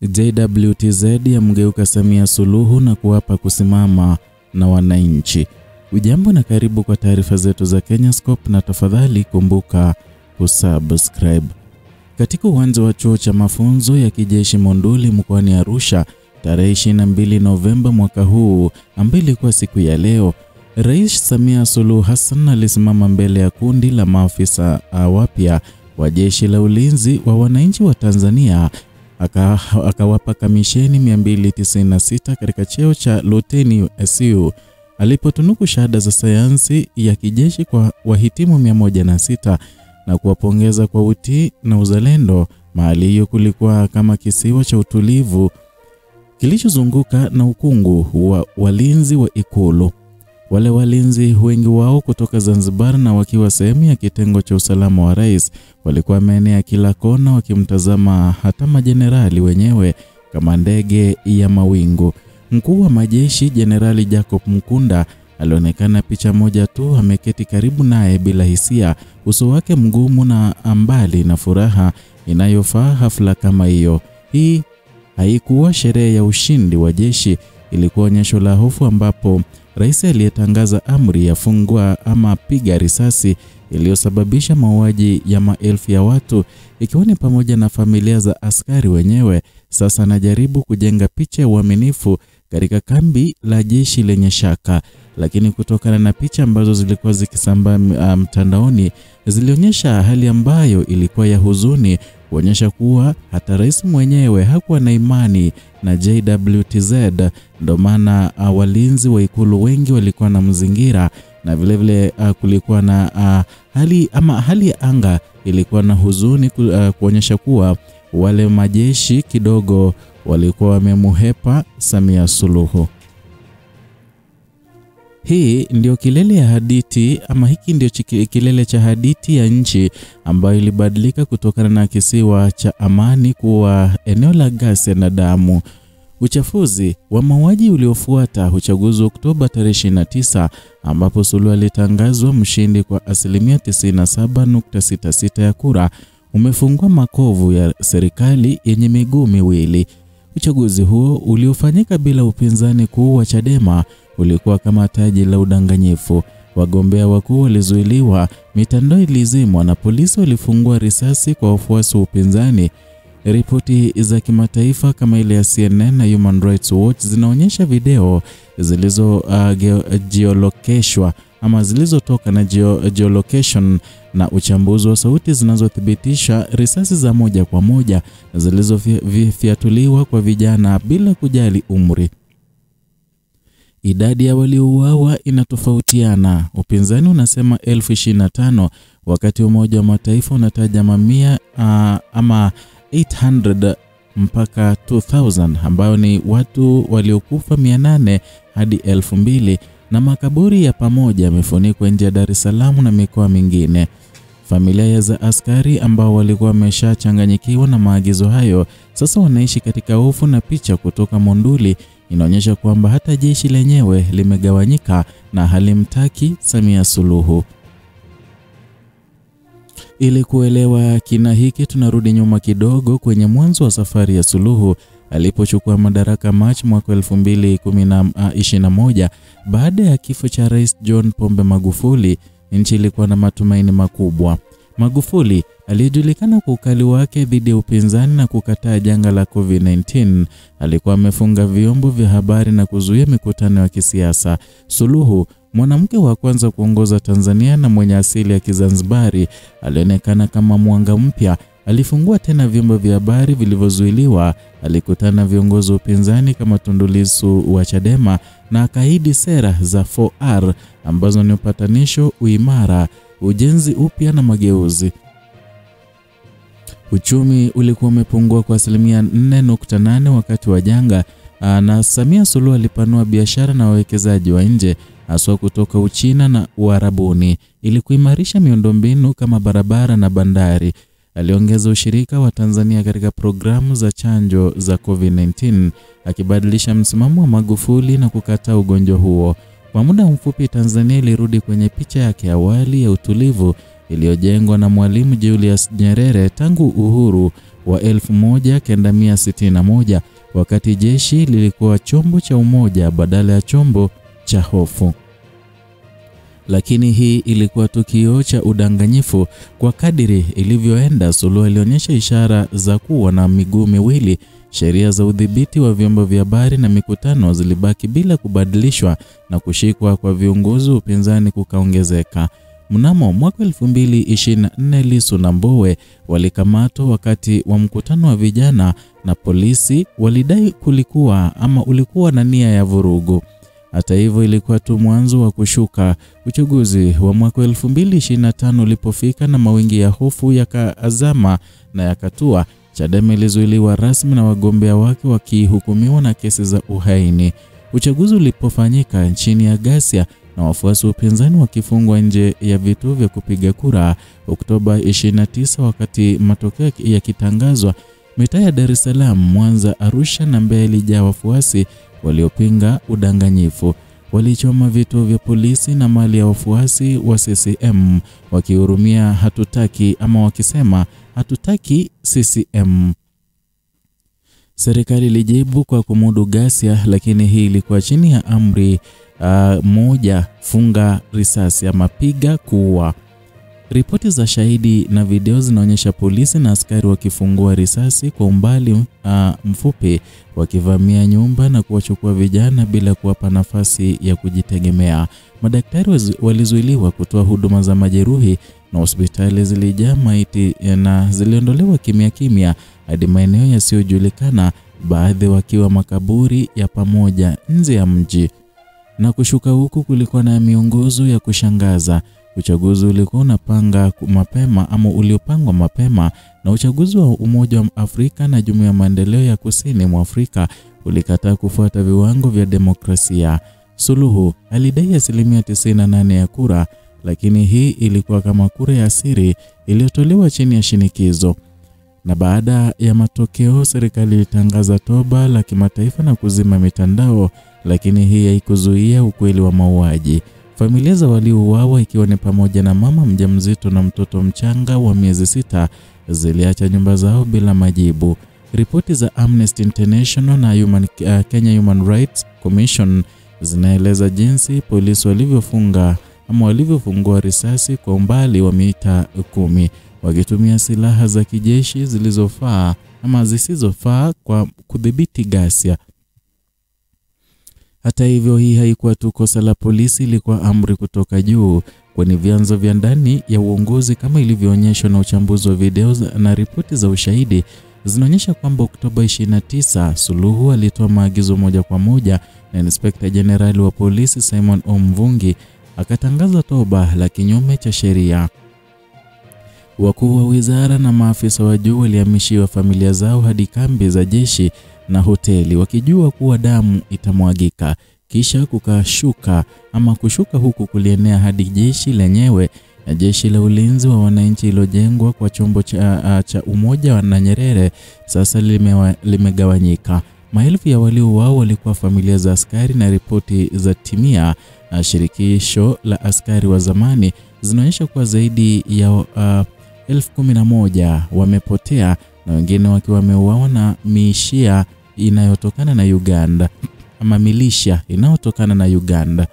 JWTZ yamgeuka Samia Suluhu na kuapa kusimama na wananchi. Ujambo na karibu kwa taarifa zetu za Kenyascope, na tafadhali kumbuka kusubscribe. Katika uwanja wa chuo cha mafunzo ya kijeshi Monduli mkoani Arusha tarehe 22 Novemba mwaka huu, ambayo ilikuwa siku ya leo, Rais Samia Suluhu Hassan alisimama mbele ya kundi la maafisa wapya wa Jeshi la Ulinzi wa Wananchi wa Tanzania, akawapa kamisheni 296 katika cheo cha Luteni SU, alipotunuku shahada za sayansi ya kijeshi kwa wahitimu 106 na kuwapongeza kwa utii na uzalendo. Mahali hiyo kulikuwa kama kisiwa cha utulivu kilichozunguka na ukungu wa walinzi wa Ikulu. Wale walinzi, wengi wao kutoka Zanzibar na wakiwa sehemu ya kitengo cha usalama wa rais, walikuwa wameenea kila kona wakimtazama hata majenerali wenyewe kama ndege ya mawingu. Mkuu wa majeshi Jenerali Jacob Mkunda alionekana picha moja tu ameketi karibu naye bila hisia, uso wake mgumu na ambali na furaha inayofaa hafla kama hiyo. Hii haikuwa sherehe ya ushindi wa jeshi, ilikuwa onyesho la hofu ambapo rais aliyetangaza amri ya fungwa ama piga risasi iliyosababisha mauaji ya maelfu ya watu, ikiwa ni pamoja na familia za askari wenyewe, sasa anajaribu kujenga picha ya uaminifu katika kambi la jeshi lenye shaka. Lakini kutokana na picha ambazo zilikuwa zikisambaa mtandaoni, zilionyesha hali ambayo ilikuwa ya huzuni, kuonyesha kuwa hata rais mwenyewe hakuwa na imani na JWTZ. Ndio maana walinzi wa Ikulu wengi walikuwa na mzingira, na vile vile kulikuwa na hali ya anga ilikuwa na huzuni, kuonyesha kuwa wale majeshi kidogo walikuwa wamemuhepa Samia Suluhu. Hii ndio kilele ya hadithi, ama hiki ndio kilele cha hadithi ya nchi ambayo ilibadilika kutokana na kisiwa cha amani kuwa eneo la ghasia na damu. Uchafuzi wa mauaji uliofuata uchaguzi wa Oktoba tarehe 29, ambapo Suluhu alitangazwa mshindi kwa asilimia 97.66 ya kura, umefungua makovu ya serikali yenye miguu miwili. Uchaguzi huo uliofanyika bila upinzani kuu wa Chadema ulikuwa kama taji la udanganyifu. Wagombea wakuu walizuiliwa, mitandao ilizimwa na polisi walifungua risasi kwa wafuasi wa upinzani. Ripoti za kimataifa kama ile ya CNN na Human Rights Watch zinaonyesha video geolokeshwa ama zilizotoka na geolocation na uchambuzi wa sauti zinazothibitisha risasi za moja kwa moja zilizofiatuliwa kwa vijana bila kujali umri. Idadi ya waliouawa inatofautiana. Upinzani unasema 25,000 wakati Umoja wa Mataifa unataja mamia ama 800 mpaka 2000, ambao ni watu waliokufa 800 hadi 2000, na makaburi ya pamoja yamefunikwa nje ya Dar es Salaam na mikoa mingine. Familia za askari ambao walikuwa wameshachanganyikiwa na maagizo hayo sasa wanaishi katika hofu, na picha kutoka Monduli inaonyesha kwamba hata jeshi lenyewe limegawanyika na halimtaki Samia Suluhu. Ili kuelewa kina hiki, tunarudi nyuma kidogo kwenye mwanzo wa safari ya Suluhu alipochukua madaraka Machi mwaka 2021 baada ya kifo cha Rais John Pombe Magufuli. Nchi ilikuwa na matumaini makubwa. Magufuli aliyejulikana kwa ukali wake dhidi ya upinzani na kukataa janga la COVID-19, alikuwa amefunga vyombo vya habari na kuzuia mikutano ya kisiasa. Suluhu, mwanamke wa kwanza kuongoza Tanzania na mwenye asili ya Kizanzibari, alionekana kama mwanga mpya. Alifungua tena vyombo vya habari vilivyozuiliwa, alikutana viongozi wa upinzani kama Tundu Lissu wa Chadema na akaahidi sera za 4R ambazo ni upatanisho, uimara, ujenzi upya na mageuzi. Uchumi ulikuwa umepungua kwa asilimia 4.8 wakati wa janga, na Samia Suluhu alipanua biashara na wawekezaji wa nje haswa kutoka Uchina na Uarabuni ili kuimarisha miundombinu kama barabara na bandari. Aliongeza ushirika wa Tanzania katika programu za chanjo za COVID-19, akibadilisha msimamo wa Magufuli na kukataa ugonjwa huo. Kwa muda mfupi Tanzania ilirudi kwenye picha yake awali ya utulivu iliyojengwa na Mwalimu Julius Nyerere tangu uhuru wa 1961 wakati jeshi lilikuwa chombo cha umoja badala ya chombo cha hofu. Lakini hii ilikuwa tukio cha udanganyifu. Kwa kadiri ilivyoenda, Suluhu alionyesha ishara za kuwa na miguu miwili. Sheria za udhibiti wa vyombo vya habari na mikutano zilibaki bila kubadilishwa na kushikwa kwa viongozi wa upinzani kukaongezeka. Mnamo mwaka 2024 Lissu na Mbowe walikamatwa wakati wa mkutano wa vijana na polisi walidai ulikuwa na nia ya vurugu. Hata hivyo ilikuwa tu mwanzo wa kushuka. Uchaguzi wa mwaka 2025 ulipofika na mawingi ya hofu yakaazama na yakatua, Chadema ilizuiliwa rasmi na wagombea wake wakihukumiwa na kesi za uhaini. Uchaguzi ulipofanyika chini ya ghasia na wafuasi wa upinzani wakifungwa nje ya vituo vya kupiga kura Oktoba 29, wakati matokeo yakitangazwa, mitaa ya Dar es Salaam, Mwanza, Arusha na Mbeya ilijaa wafuasi waliopinga udanganyifu. Walichoma vituo vya polisi na mali ya wafuasi wa CCM wakihurumia wakisema hatutaki CCM. Serikali ilijibu kwa kumudu ghasia, lakini hii ilikuwa chini ya amri moja: funga risasi ama piga kuua. Ripoti za shahidi na video zinaonyesha polisi na askari wakifungua risasi kwa umbali mfupi, wakivamia nyumba na kuwachukua vijana bila kuwapa nafasi ya kujitegemea. Madaktari walizuiliwa kutoa huduma za majeruhi na hospitali zilijaa maiti na ziliondolewa kimya hadi maeneo yasiyojulikana, baadhi wakiwa makaburi ya pamoja nje ya mji. Na kushuka huku kulikuwa na miongozo ya kushangaza. Uchaguzi ulikuwa uliopangwa mapema na uchaguzi wa Umoja wa Afrika na Jumuiya ya Maendeleo ya Kusini mwa Afrika ulikataa kufuata viwango vya demokrasia. Suluhu alidai 98% ya kura, lakini hii ilikuwa kama kura ya siri iliyotolewa chini ya shinikizo. Na baada ya matokeo, serikali ilitangaza toba la kimataifa na kuzima mitandao, lakini hii haikuzuia ukweli wa mauaji. Familia za waliouawa, ikiwa ni pamoja na mama mjamzito na mtoto mchanga wa miezi 6, ziliacha nyumba zao bila majibu. Ripoti za Amnesty International na Kenya Human Rights Commission zinaeleza jinsi polisi walivyofungua risasi kwa umbali wa mita 10 wakitumia silaha za kijeshi zisizofaa kwa kudhibiti ghasia. Hata hivyo, hii haikuwa tu kosa la polisi, ilikuwa amri kutoka juu, kwani vyanzo vya ndani ya uongozi kama ilivyoonyeshwa na uchambuzi wa video na ripoti za ushahidi zinaonyesha kwamba Oktoba 29 Suluhu alitoa maagizo moja kwa moja na Inspector General wa polisi Simon Omvungi akatangaza toba la kinyume cha sheria. Wakuu wa wizara na maafisa wa juu walihamishiwa familia zao hadi kambi za jeshi na hoteli wakijua kuwa damu itamwagika. Kisha kushuka huku kulienea hadi jeshi lenyewe, na jeshi la ulinzi wa wananchi ilojengwa kwa chombo cha umoja na Nyerere sasa limegawanyika. Maelfu ya waliouawa walikuwa familia za askari, na ripoti za timia shirikisho la askari wa zamani zinaonyesha kuwa zaidi ya 11,000 wamepotea na wengine wakiwa wameuawa na milishia inayotokana na Uganda.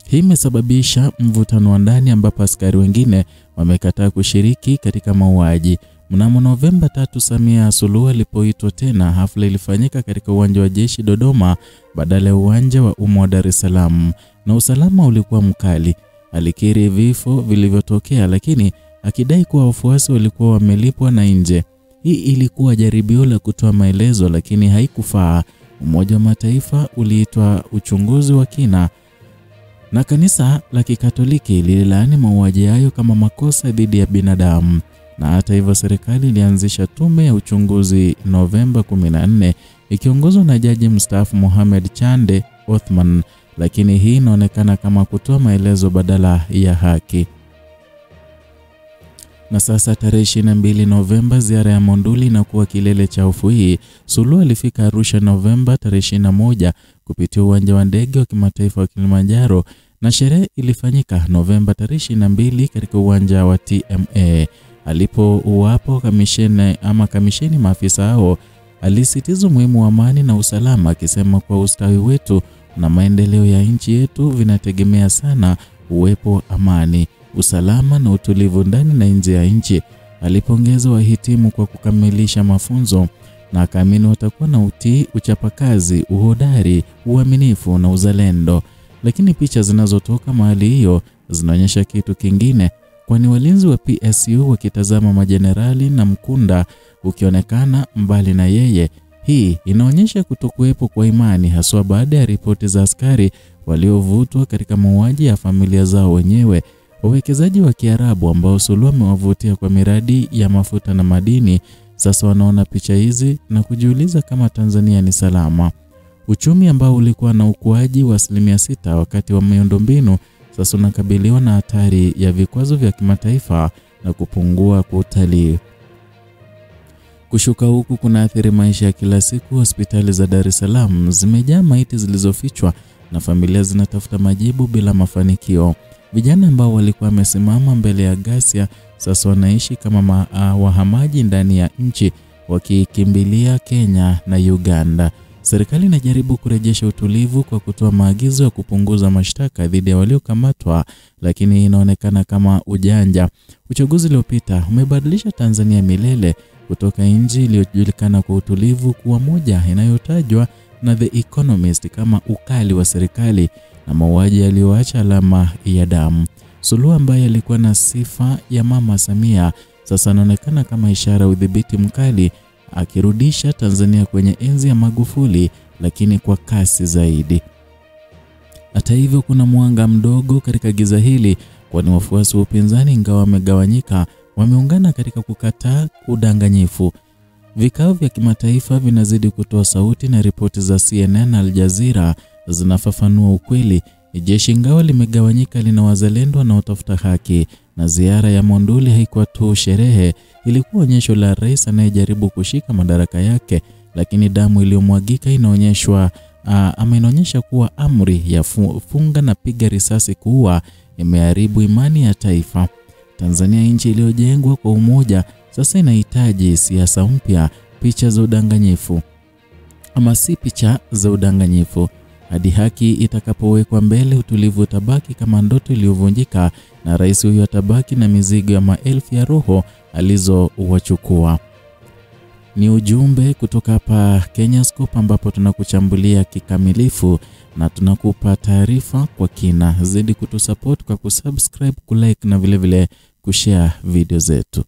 Hii imesababisha mvutano wa ndani ambapo askari wengine wamekataa kushiriki katika mauaji. Mnamo Novemba 3, Samia Suluhu alipoitwa tena, hafla ilifanyika katika uwanja wa jeshi Dodoma badala ya uwanja wa Umma wa Dar es Salaam, na usalama ulikuwa mkali. Alikiri vifo vilivyotokea, lakini akidai kuwa wafuasi walikuwa wamelipwa na nje. Hii ilikuwa jaribio la kutoa maelezo, lakini haikufaa. Umoja wa Mataifa uliitwa uchunguzi wa kina, na kanisa la Kikatoliki lililaani mauaji hayo kama makosa dhidi ya binadamu. Na hata hivyo, serikali ilianzisha tume ya uchunguzi Novemba 14 ikiongozwa na jaji mstaafu Mohamed Chande Othman, lakini hii inaonekana kama kutoa maelezo badala ya haki. Na sasa tarehe 22 Novemba, ziara ya Monduli inakuwa kilele cha hofu hii. Suluhu alifika Arusha Novemba tarehe 21 kupitia uwanja wa ndege wa kimataifa wa Kilimanjaro, na sherehe ilifanyika Novemba tarehe 22 katika uwanja wa TMA. Alipouapo kamisheni maafisa hao alisisitiza umuhimu wa amani na usalama, akisema kwa ustawi wetu na maendeleo ya nchi yetu vinategemea sana uwepo wa amani, usalama na utulivu ndani na nje ya nchi. Alipongeza wahitimu kwa kukamilisha mafunzo na akaamini watakuwa na utii, uchapakazi, uhodari, uaminifu na uzalendo. Lakini picha zinazotoka mahali hiyo zinaonyesha kitu kingine, kwani walinzi wa PSU wakitazama majenerali na Mkunda ukionekana mbali na yeye. Hii inaonyesha kutokuwepo kwa imani, haswa baada ya ripoti za askari waliovutwa katika mauaji ya familia zao wenyewe. Wawekezaji wa Kiarabu ambao Suluhu amewavutia kwa miradi ya mafuta na madini sasa wanaona picha hizi na kujiuliza kama Tanzania ni salama. Uchumi ambao ulikuwa na ukuaji wa 6% wakati wa miundombinu sasa unakabiliwa na hatari ya vikwazo vya kimataifa na kupungua kwa utalii. Kushuka huku kunaathiri maisha ya kila siku. Hospitali za Dar es Salaam zimejaa maiti zilizofichwa na familia zinatafuta majibu bila mafanikio. Vijana ambao walikuwa wamesimama mbele ya ghasia sasa wanaishi kama wahamaji ndani ya nchi, wakikimbilia Kenya na Uganda. Serikali inajaribu kurejesha utulivu kwa kutoa maagizo ya kupunguza mashtaka dhidi ya waliokamatwa, lakini inaonekana kama ujanja. Uchaguzi uliopita umebadilisha Tanzania milele kutoka nchi iliyojulikana kwa utulivu kuwa moja inayotajwa na The Economist kama ukali wa serikali na mauaji yaliyoacha alama ya damu. Suluhu ambaye alikuwa na sifa ya Mama Samia sasa anaonekana kama ishara ya udhibiti mkali, akirudisha Tanzania kwenye enzi ya Magufuli, lakini kwa kasi zaidi. Hata hivyo, kuna mwanga mdogo katika giza hili, kwani wafuasi wa upinzani ingawa wamegawanyika wameungana katika kukataa udanganyifu. Vikao vya kimataifa vinazidi kutoa sauti na ripoti za CNN na Al Jazeera zinafafanua ukweli. Jeshi ingawa limegawanyika lina wazalendo wanaotafuta haki, na ziara ya Monduli haikuwa tu sherehe, ilikuwa onyesho la rais anayejaribu kushika madaraka yake, lakini damu iliyomwagika inaonyesha kuwa amri ya funga na piga risasi kuua imeharibu imani ya taifa. Tanzania, nchi iliyojengwa kwa umoja, sasa inahitaji siasa mpya, picha za udanganyifu ama si picha za udanganyifu. Hadi haki itakapowekwa mbele, utulivu utabaki kama ndoto iliyovunjika, na rais huyo atabaki na mizigo ya maelfu ya roho alizowachukua. Ni ujumbe kutoka hapa Kenyascope, ambapo tunakuchambulia kikamilifu na tunakupa taarifa kwa kina. Zidi kutusupport kwa kusubscribe, kulike na vile vile kushare video zetu.